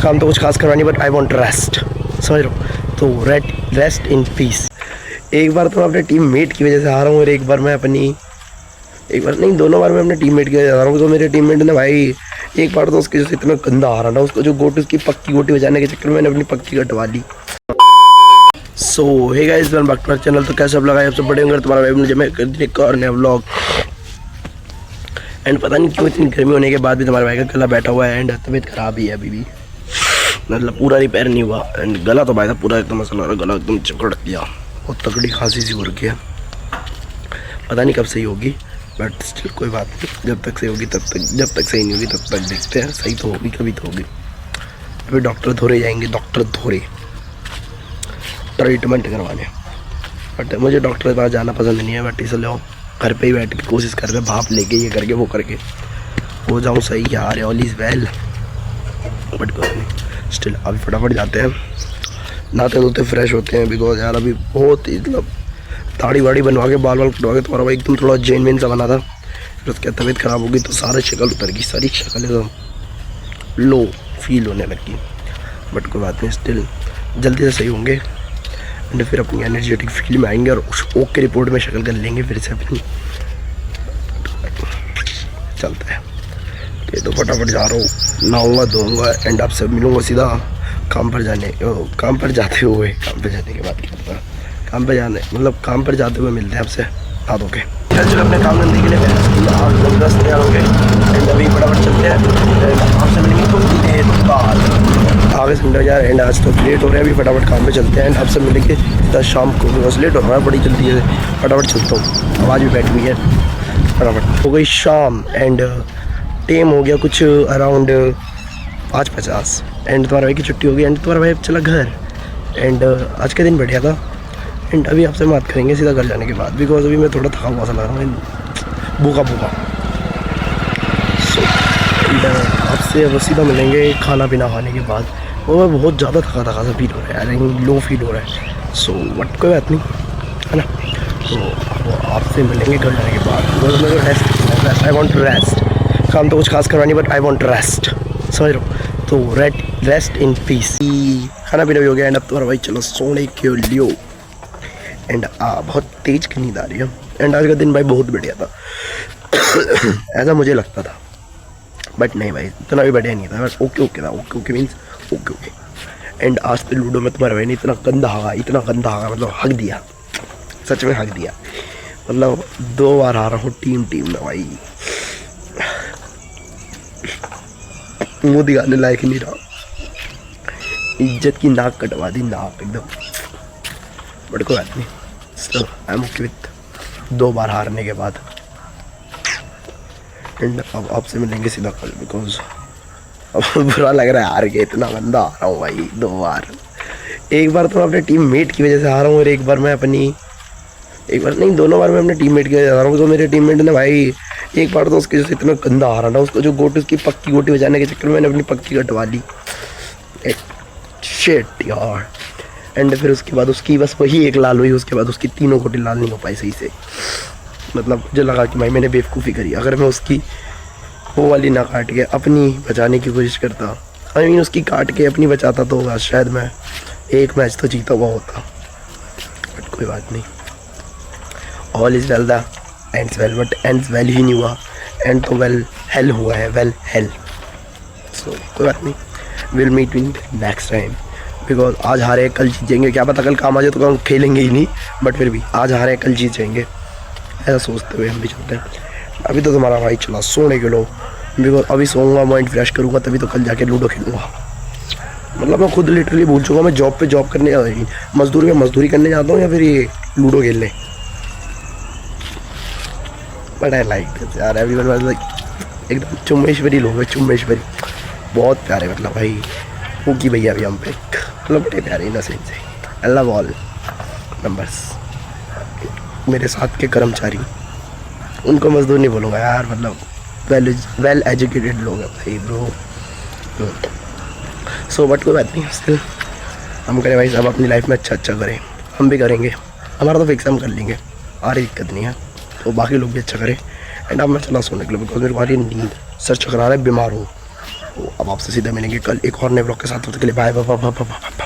काम तो कुछ खास करवानी, बट आई वॉन्ट रेस्ट, समझ रहे हो। तो रेस्ट इन पीस। एक बार तो मैं अपने टीम मेट की वजह से हारा हूँ, और एक बार नहीं, दोनों बार मैं अपने टीम मेट की वजह से हारा हूँ। तो मेरे टीम मेट ने भाई एक बार तो उसके जैसे इतना गंदा हारा ना, उसको जो गोटी, उसकी पक्की गोटी बजाने के चक्कर में मैंने अपनी पक्की कटवा ली। So hey guys, welcome back to our channel. तो कैसे सब लगा, आप सब बड़े होंगे। तुम्हारा भाई मुझे मैं कर दी एक और नया व्लॉग। एंड पता नहीं क्यों इतनी गर्मी होने के बाद भी तुम्हारे भाई का गला बैठा हुआ है, एंड तबीयत खराब ही है अभी भी, मतलब पूरा रिपेयर नहीं हुआ। एंड गला तो भाई था पूरा एकदम मसला, गला एकदम चकड़ दिया, बहुत तगड़ी खांसी सी हो रखी है। पता नहीं कब सही होगी, बट स्टिल कोई बात नहीं, जब तक सही होगी तब तक, जब तक सही नहीं होगी तब तक देखते हैं। सही तो होगी, कभी तो होगी। अभी डॉक्टर धोरे जाएंगे, डॉक्टर धोरे ट्रीटमेंट करवाने। बट मुझे डॉक्टर के पास जाना पसंद नहीं है, बट इसलिए घर पे ही बैठ के कोशिश कर रहे, भाप लेके ये करके वो करके हो जाऊँ सही यार, ऑल इज़ वेल। बट कोई नहीं, स्टिल अभी फटाफट जाते हैं, नहाते धोते फ्रेश होते हैं। बिकॉज यार अभी बहुत ही मतलब दाढ़ी वाड़ी बनवा के, बाल वाल कटवा के तुम्हारा भाई एकदम थोड़ा जेन वेन सा बना था। फिर उसके तबीयत ख़राब हो गई तो सारी शक्ल उतर गई, सारी शक्ल एकदम लो फील होने लगी। बट कोई बात नहीं, स्टिल जल्दी से सही होंगे, एंड फिर अपनी एनर्जेटिक फील में आएंगे और उस ओके रिपोर्ट में शक्ल कर लेंगे फिर से अपनी। चलता है ये तो फटाफट जा रहा हूँ, नहाऊंगा धोऊंगा, एंड आपसे मिलूंगा सीधा काम पर जाने जाते हुए। काम पर जाने के बाद क्या होता है, काम पर जाते हुए मिलते हैं आपसे नहा धो के। चलो अपने काम धंधे के लिए आप लोग 10 तैयार हो गए, एंड अभी फटाफट चलते हैं, एंड आपसे मिलेंगे कुछ देर बाद। आगे संडे यार, एंड आज तो लेट हो रहा है, अभी फटाफट काम पे चलते हैं, एंड आपसे मिलेंगे 10 शाम को। बस लेट हो रहा है बड़ी जल्दी है, फटाफट चलता हूँ। आवाज़ भी बैठ हुई है, फटाफट हो गई शाम, एंड टाइम हो गया कुछ अराउंड 5:50, एंड तुम्हारे भाई की छुट्टी हो गई, एंड तुम्हारा भाई चला घर। एंड आज का दिन बढ़िया था, एंड अभी आपसे बात करेंगे सीधा घर जाने के बाद, बिकॉज अभी मैं थोड़ा थका हुआ सा लग रहा हूँ, भूखा। सो आपसे अब सीधा मिलेंगे खाना पीना खाने के बाद, और मैं बहुत ज़्यादा थका सा फील हो रहा है यार, लो फील हो रहा है। सो बट कोई बात नहीं, है ना। तो आपसे मिलेंगे घर जाने के बाद, बिकॉज मेरे को रेस्ट, आई वॉन्ट रेस्ट। काम तो कुछ खास करवानी, बट आई वॉन्ट रेस्ट, समझ रहे हो। तो रेस्ट इन पीस। खाना पीना भी हो गया, एंड अब तुम्हारा भाई चलो सोने के लिए। एंड बहुत तेज की नींद आ रही है, एंड आज का दिन भाई बहुत बढ़िया था ऐसा मुझे लगता था, बट नहीं भाई इतना भी बढ़िया नहीं था, बस ओके था। Okay means okay. एंड आज तो लूडो में तुम्हारे भाई ने इतना गंदा हागा, मतलब हक दिया, सच में हक दिया। मतलब 2 बार आ रहा हूँ टीम में भाई, मुँह दिखाने लायक नहीं रहा, इज्जत की नाक कटवा दी, नाक एकदम। बट कोई बात नहीं, still I am okay with 2 बार हारने के बाद। एंड अब आपसे मिलेंगे सीधा कल, बिकॉज अब बुरा लग रहा है हार के, इतना गंदा हारा हूँ भाई 2 बार। एक बार तो मैं अपने टीम मेट की वजह से हारा हूँ, और एक बार नहीं, दोनों बार मैं अपने टीम मेट की वजह से हारा हूँ। तो मेरे टीम मेट ने भाई एक बार तो उसके जैसे इतना गंदा हारा ना, उसको जो गोटी, उसकी पक्की गोटी बजाने के चक्कर में मैंने अपनी पक्की कटवा ली। शिट यार। एंड फिर उसके बाद उसकी बस वही एक लाल हुई, उसके बाद उसकी 3 गोटी लाल नहीं हो पाई सही से। मतलब मुझे लगा कि भाई मैंने बेवकूफ़ी करी, अगर मैं उसकी वो वाली ना काट के अपनी बचाने की कोशिश करता, उसकी काट के अपनी बचाता, तो शायद मैं एक मैच तो जीता हुआ होता। बट कोई बात नहीं, all is well the ends well, but ends well ही नहीं हुआ, एंड तो वेल हेल हुआ है, वेल हेल। सो कोई बात नहीं, will meet in next time, because आज हारे कल जीत जाएंगे, क्या पता कल काम आ जाए तो हम खेलेंगे ही नहीं, बट फिर भी आज हारे कल जीत जाएंगे, ऐसा सोचते हुए हम भी चलते हैं। अभी तो तुम्हारा भाई चला सोने के लो, बिकॉज अभी सोऊंगा, माइंड फ्रेश करूँगा, तभी तो कल जाके लूडो खेलूँगा। मतलब मैं खुद लिटरली भूल चुका, मैं जॉब करने जा रही, मजदूरी करने जाता हूँ, या फिर ये लूडो खेलने। बट आई लाइक दिस यार, एवरीवन वाज लाइक एकदम चुम्मेश्वरी लोग हैं, चुम्मेश्वरी बहुत प्यारे, मतलब भाई वो की भैया भी हम पे मतलब बड़े प्यारे इनोसेंट से। आई लव ऑल मेंबर्स, मेरे साथ के कर्मचारी, उनको मजदूर नहीं बोलूँगा यार, मतलब वेल एजुकेटेड लोग हैं भाई ब्रो। सो बट कोई बात नहीं, स्टिल हम करें भाई, सब अपनी लाइफ में अच्छा करें, हम भी करेंगे, हमारा तो फिक्स हम कर लेंगे, आ रही दिक्कत नहीं है। तो बाकी लोग भी अच्छा करें, एंड अब मैं चला सोने के लिए, बिकॉज मेरे को आ रही नींद, सर चकरा रहा है, बीमार हूँ, तो अब आपसे सीधा मिलेंगे कल एक और नए ब्लॉग के साथ। तब तक के लिए bye bye bye bye bye.